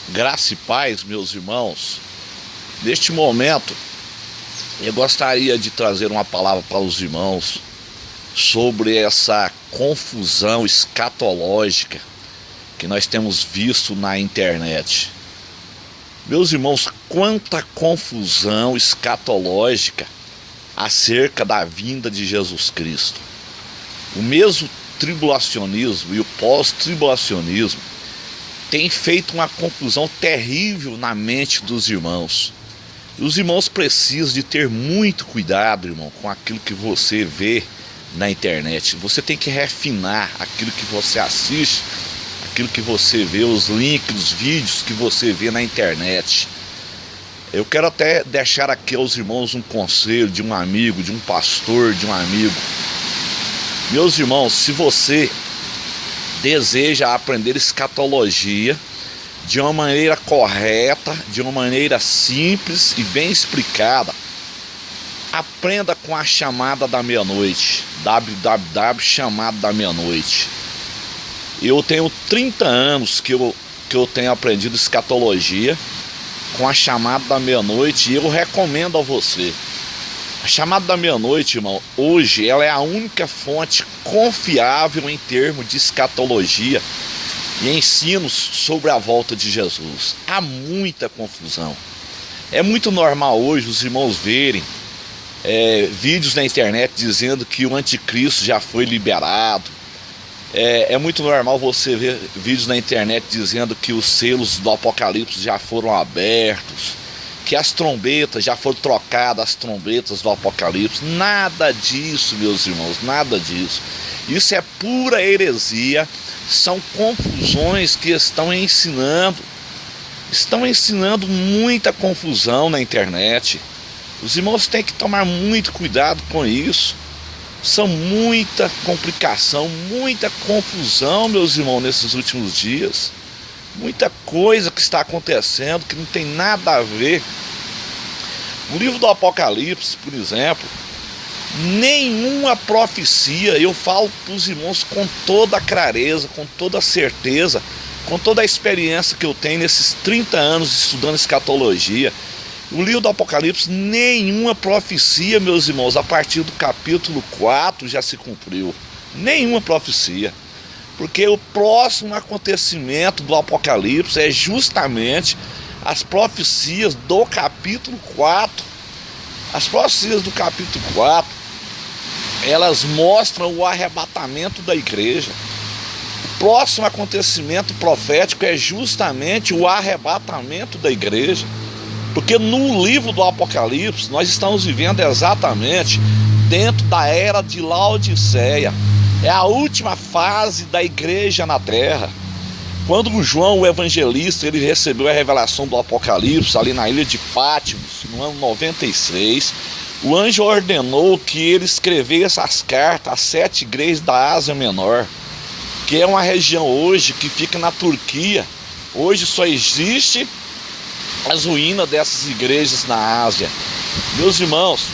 Graça e paz, meus irmãos. Neste momento, eu gostaria de trazer uma palavra para os irmãos sobre essa confusão escatológica que nós temos visto na internet. Meus irmãos, quanta confusão escatológica acerca da vinda de Jesus Cristo. O mesmo tribulacionismo e o pós-tribulacionismo tem feito uma confusão terrível na mente dos irmãos. Os irmãos precisam de ter muito cuidado, irmão, com aquilo que você vê na internet. Você tem que refinar aquilo que você assiste, aquilo que você vê, os links, os vídeos que você vê na internet. Eu quero até deixar aqui aos irmãos um conselho de um amigo, de um pastor, de um amigo. Meus irmãos, se você deseja aprender escatologia de uma maneira correta, de uma maneira simples e bem explicada, aprenda com a chamada da meia-noite, www.chamada da meia-noite. Eu tenho 30 anos que eu tenho aprendido escatologia com a chamada da meia-noite e eu recomendo a você. A chamada da meia-noite, irmão, hoje ela é a única fonte confiável em termos de escatologia e ensinos sobre a volta de Jesus. Há muita confusão. É muito normal hoje os irmãos verem vídeos na internet dizendo que o anticristo já foi liberado. É muito normal você ver vídeos na internet dizendo que os selos do Apocalipse já foram abertos, que as trombetas já foram trocadas, as trombetas do Apocalipse. Nada disso, meus irmãos, nada disso. Isso é pura heresia, são confusões que estão ensinando muita confusão na internet. Os irmãos têm que tomar muito cuidado com isso. São muita complicação, muita confusão, meus irmãos, nesses últimos dias. Muita coisa que está acontecendo que não tem nada a ver. No livro do Apocalipse, por exemplo, nenhuma profecia, eu falo para os irmãos com toda a clareza, com toda a certeza, com toda a experiência que eu tenho nesses 30 anos estudando escatologia. O livro do Apocalipse, nenhuma profecia, meus irmãos, a partir do capítulo 4 já se cumpriu. Nenhuma profecia. Porque o próximo acontecimento do Apocalipse é justamente as profecias do capítulo 4. As profecias do capítulo 4, elas mostram o arrebatamento da igreja. O próximo acontecimento profético é justamente o arrebatamento da igreja. Porque no livro do Apocalipse, nós estamos vivendo exatamente dentro da era de Laodiceia. É a última fase da igreja na terra. Quando o João, o evangelista, ele recebeu a revelação do Apocalipse ali na ilha de Patmos, no ano 96, o anjo ordenou que ele escrevesse as cartas às 7 igrejas da Ásia Menor, que é uma região hoje que fica na Turquia. Hoje só existe as ruínas dessas igrejas na Ásia. Meus irmãos,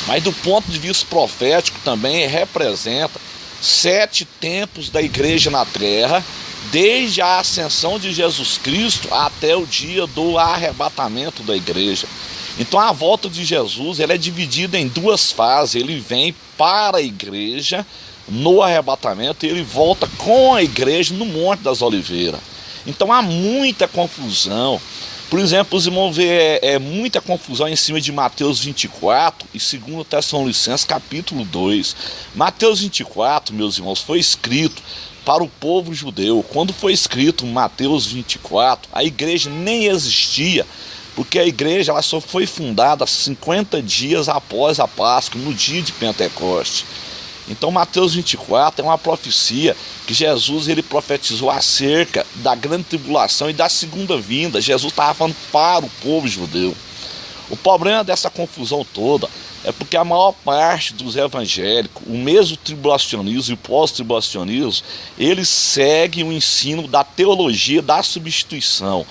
mas do ponto de vista profético também representa 7 tempos da igreja na terra, desde a ascensão de Jesus Cristo até o dia do arrebatamento da igreja. Então a volta de Jesus ela é dividida em 2 fases. Ele vem para a igreja no arrebatamento e ele volta com a igreja no Monte das Oliveiras. Então há muita confusão. Por exemplo, os irmãos vê muita confusão em cima de Mateus 24 e 2 Tessalonicenses capítulo 2. Mateus 24, meus irmãos, foi escrito para o povo judeu. Quando foi escrito Mateus 24, a igreja nem existia, porque a igreja ela só foi fundada 50 dias após a Páscoa, no dia de Pentecostes. Então Mateus 24 é uma profecia que Jesus ele profetizou acerca da grande tribulação e da segunda vinda. Jesus estava falando para o povo judeu. O problema dessa confusão toda é porque a maior parte dos evangélicos, o mesmo tribulacionismo e o pós-tribulacionismo, eles seguem o ensino da teologia da substituição.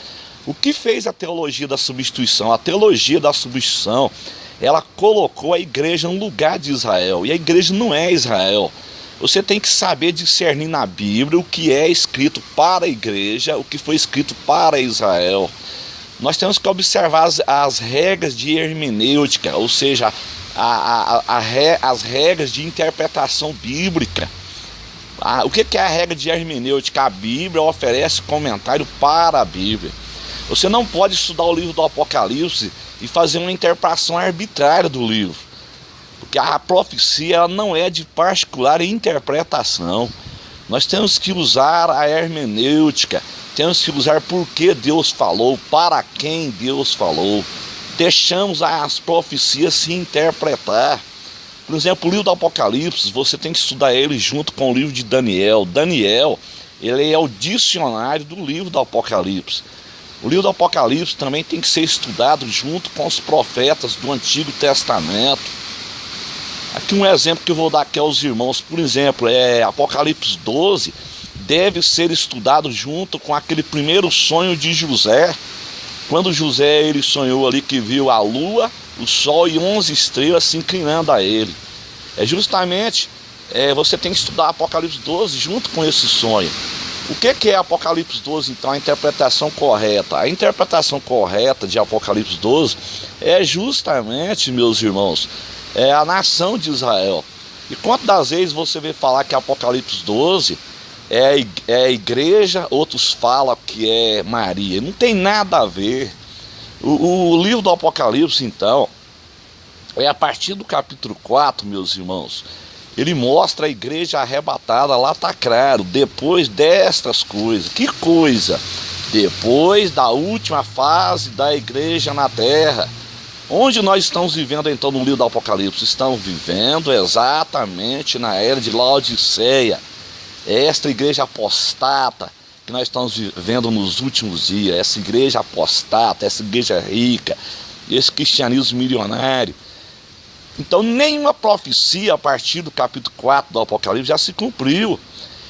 O que fez a teologia da substituição? A teologia da substituição ela colocou a igreja no lugar de Israel, e a igreja não é Israel. Você tem que saber discernir na Bíblia o que é escrito para a igreja, o que foi escrito para Israel. Nós temos que observar as regras de hermenêutica, ou seja, as regras de interpretação bíblica. O que é a regra de hermenêutica? A Bíblia oferece comentário para a Bíblia. Você não pode estudar o livro do Apocalipse e fazer uma interpretação arbitrária do livro, porque a profecia ela não é de particular interpretação. Nós temos que usar a hermenêutica, temos que usar por que Deus falou, para quem Deus falou. Deixamos as profecias se interpretar. Por exemplo, o livro do Apocalipse, você tem que estudar ele junto com o livro de Daniel. Daniel, ele é o dicionário do livro do Apocalipse. O livro do Apocalipse também tem que ser estudado junto com os profetas do Antigo Testamento. Aqui um exemplo que eu vou dar aqui aos irmãos, por exemplo, Apocalipse 12, deve ser estudado junto com aquele primeiro sonho de José. Quando José ele sonhou ali que viu a lua, o sol e 11 estrelas se inclinando a ele. Você tem que estudar Apocalipse 12 junto com esse sonho. O que é Apocalipse 12, então, a interpretação correta? A interpretação correta de Apocalipse 12 é justamente, meus irmãos, a nação de Israel. E quantas das vezes você vê falar que Apocalipse 12 é a igreja, outros falam que é Maria? Não tem nada a ver. O livro do Apocalipse, então, a partir do capítulo 4, meus irmãos, ele mostra a igreja arrebatada, lá está claro, depois destas coisas. Que coisa? Depois da última fase da igreja na terra. Onde nós estamos vivendo então no livro do Apocalipse? Estamos vivendo exatamente na era de Laodiceia. Esta igreja apostata que nós estamos vivendo nos últimos dias, essa igreja apostata, essa igreja rica, esse cristianismo milionário. Então nenhuma profecia a partir do capítulo 4 do Apocalipse já se cumpriu.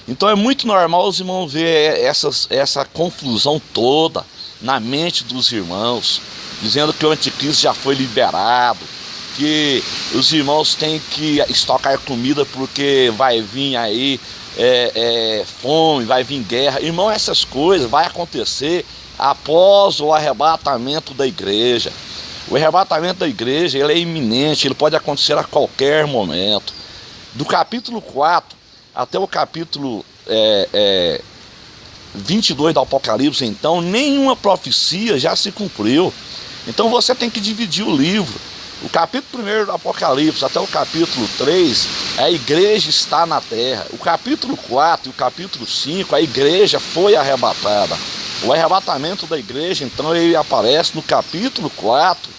Então é muito normal os irmãos ver essa confusão toda na mente dos irmãos, dizendo que o anticristo já foi liberado, que os irmãos têm que estocar comida porque vai vir aí fome, vai vir guerra. Irmão, essas coisas vai acontecer após o arrebatamento da igreja. O arrebatamento da igreja ele é iminente, ele pode acontecer a qualquer momento. Do capítulo 4 até o capítulo 22 do Apocalipse, então, nenhuma profecia já se cumpriu. Então você tem que dividir o livro. O capítulo 1 do Apocalipse até o capítulo 3, a igreja está na terra. O capítulo 4 e o capítulo 5, a igreja foi arrebatada. O arrebatamento da igreja, então, ele aparece no capítulo 4,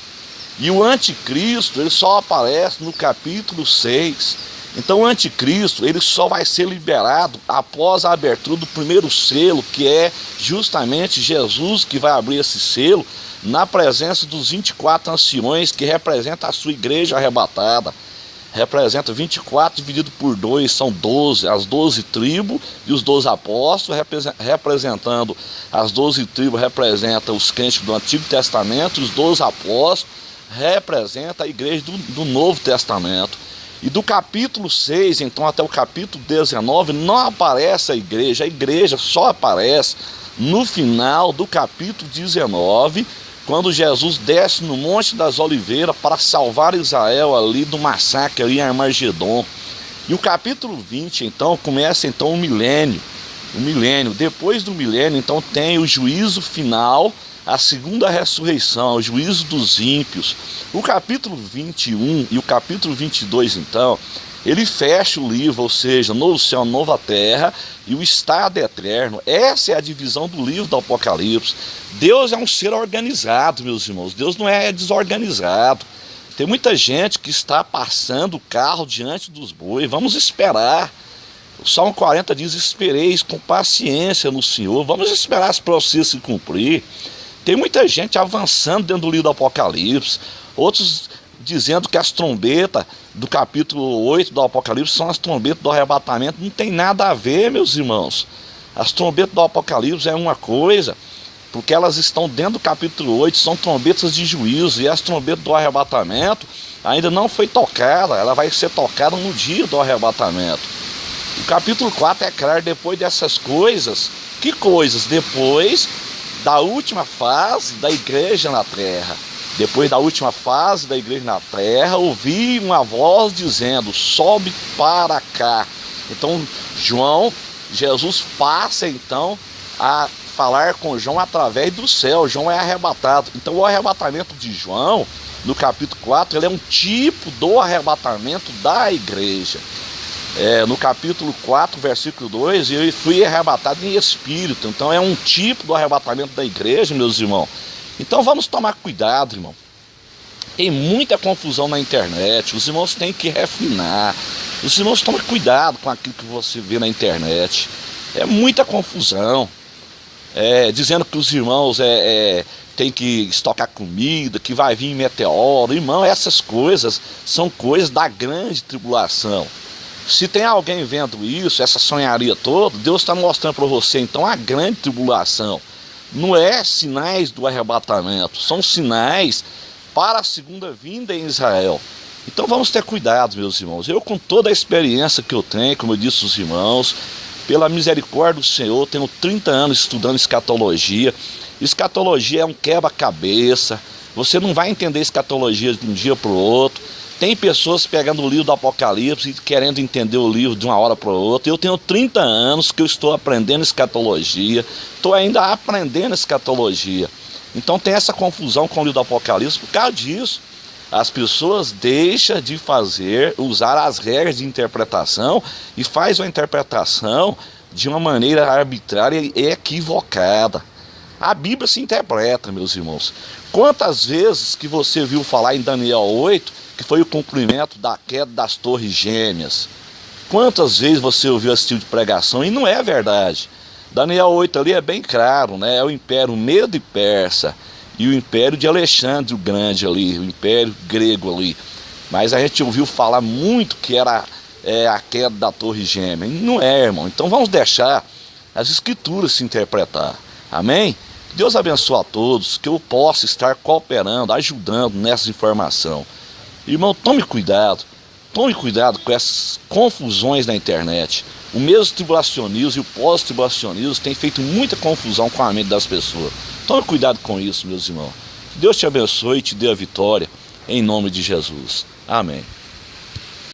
e o anticristo, ele só aparece no capítulo 6. Então o anticristo, ele só vai ser liberado após a abertura do primeiro selo, que é justamente Jesus que vai abrir esse selo, na presença dos 24 anciões, que representa a sua igreja arrebatada. Representa 24 dividido por 2, são 12, as 12 tribos e os 12 apóstolos, representando as 12 tribos, representa os crentes do Antigo Testamento, os 12 apóstolos representa a igreja do Novo Testamento. E do capítulo 6, então, até o capítulo 19, não aparece a igreja só aparece no final do capítulo 19, quando Jesus desce no Monte das Oliveiras para salvar Israel ali do massacre ali em Armagedon. E o capítulo 20, então, começa então o milênio. Depois do milênio, então, tem o juízo final, a segunda ressurreição, o juízo dos ímpios. O capítulo 21 e o capítulo 22, então, ele fecha o livro, ou seja, novo céu, nova terra e o estado eterno. Essa é a divisão do livro do Apocalipse. Deus é um ser organizado, meus irmãos. Deus não é desorganizado. Tem muita gente que está passando o carro diante dos bois. Vamos esperar. O Salmo 40 diz: espereis com paciência no Senhor. Vamos esperar as profecias se cumprir. Tem muita gente avançando dentro do livro do Apocalipse. Outros dizendo que as trombetas do capítulo 8 do Apocalipse são as trombetas do arrebatamento. Não tem nada a ver, meus irmãos. As trombetas do Apocalipse é uma coisa, porque elas estão dentro do capítulo 8, são trombetas de juízo, e as trombetas do arrebatamento ainda não foi tocada, ela vai ser tocada no dia do arrebatamento. O capítulo 4 é claro, depois dessas coisas. Que coisas? Depois da última fase da igreja na terra. Depois da última fase da igreja na terra, ouvi uma voz dizendo: sobe para cá. Então Jesus passa então a falar com João através do céu. João é arrebatado. Então o arrebatamento de João, no capítulo 4, ele é um tipo do arrebatamento da igreja. No capítulo 4, versículo 2, eu fui arrebatado em espírito. Então é um tipo do arrebatamento da igreja, meus irmãos. Então vamos tomar cuidado, irmão. Tem muita confusão na internet. Os irmãos têm que refinar. Os irmãos tomem cuidado com aquilo que você vê na internet. É muita confusão. Dizendo que os irmãos tem que estocar comida, que vai vir meteoro. Irmão, essas coisas são coisas da grande tribulação. Se tem alguém vendo isso, essa sonharia toda, Deus está mostrando para você então a grande tribulação. Não é sinais do arrebatamento, são sinais para a segunda vinda em Israel. Então vamos ter cuidado, meus irmãos. Eu, com toda a experiência que eu tenho, como eu disse aos irmãos, pela misericórdia do Senhor, tenho 30 anos estudando escatologia. Escatologia é um quebra-cabeça. Você não vai entender escatologia de um dia para o outro. Tem pessoas pegando o livro do Apocalipse e querendo entender o livro de uma hora para outra. Eu tenho 30 anos que eu estou aprendendo escatologia. Estou ainda aprendendo escatologia. Então tem essa confusão com o livro do Apocalipse por causa disso. As pessoas deixam de usar as regras de interpretação e faz uma interpretação de uma maneira arbitrária e equivocada. A Bíblia se interpreta, meus irmãos. Quantas vezes que você viu falar em Daniel 8, que foi o cumprimento da queda das torres gêmeas? Quantas vezes você ouviu esse tipo de pregação? E não é verdade. Daniel 8 ali é bem claro, né? É o Império Medo e Persa e o Império de Alexandre o Grande ali, o Império Grego ali. Mas a gente ouviu falar muito que era a queda da torre gêmea. E não é, irmão. Então vamos deixar as escrituras se interpretar. Amém? Deus abençoe a todos, que eu possa estar cooperando, ajudando nessa informação. Irmão, tome cuidado com essas confusões na internet. O mesmo tribulacionismo e o pós-tribulacionismo tem feito muita confusão com a mente das pessoas. Tome cuidado com isso, meus irmãos. Que Deus te abençoe e te dê a vitória, em nome de Jesus. Amém.